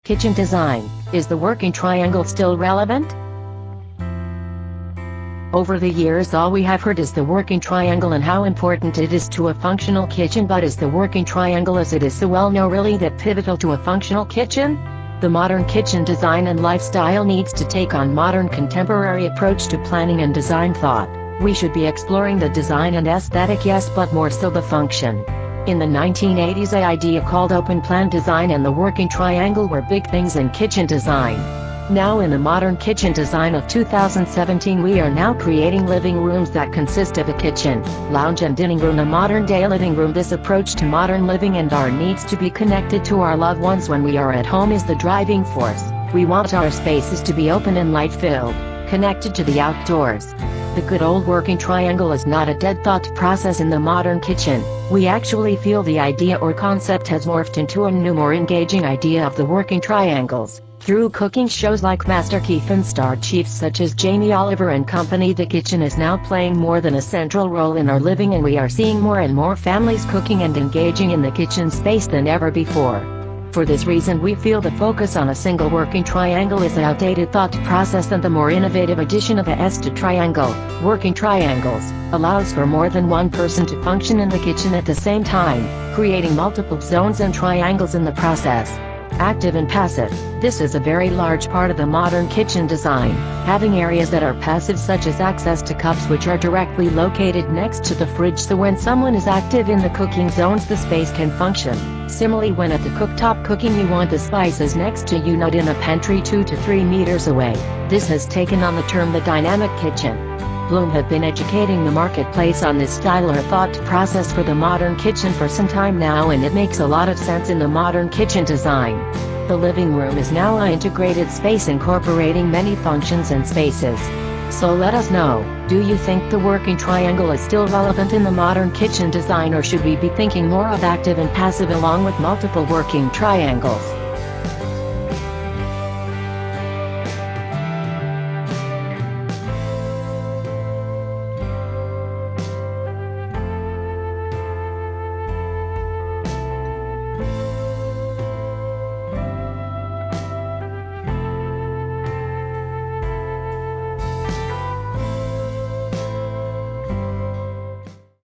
Kitchen design. Is the working triangle still relevant? Over the years all we have heard is the working triangle and how important it is to a functional kitchen, but is the working triangle as it is so well known really that pivotal to a functional kitchen? The modern kitchen design and lifestyle needs to take on modern contemporary approach to planning and design thought. We should be exploring the design and aesthetic, yes, but more so the function. In the 1980s, the idea called open plan design and the working triangle were big things in kitchen design. Now in the modern kitchen design of 2017 we are now creating living rooms that consist of a kitchen, lounge and dining room, a modern day living room. This approach to modern living and our needs to be connected to our loved ones when we are at home is the driving force. We want our spaces to be open and light filled, connected to the outdoors. The good old working triangle is not a dead thought process in the modern kitchen. We actually feel the idea or concept has morphed into a new, more engaging idea of the working triangles. Through cooking shows like Master Chef and star chiefs such as Jamie Oliver and company, the kitchen is now playing more than a central role in our living, and we are seeing more and more families cooking and engaging in the kitchen space than ever before. For this reason we feel the focus on a single working triangle is an outdated thought process, and the more innovative addition of a S to triangle, working triangles, allows for more than one person to function in the kitchen at the same time, creating multiple zones and triangles in the process. Active and passive. This is a very large part of the modern kitchen design, having areas that are passive such as access to cups which are directly located next to the fridge, so when someone is active in the cooking zones the space can function. Similarly, when at the cooktop cooking you want the spices next to you, not in a pantry 2 to 3 meters away. This has taken on the term the dynamic kitchen. Bloom have been educating the marketplace on this style or thought process for the modern kitchen for some time now, and it makes a lot of sense in the modern kitchen design. The living room is now an integrated space incorporating many functions and spaces. So let us know, do you think the working triangle is still relevant in the modern kitchen design, or should we be thinking more of active and passive along with multiple working triangles?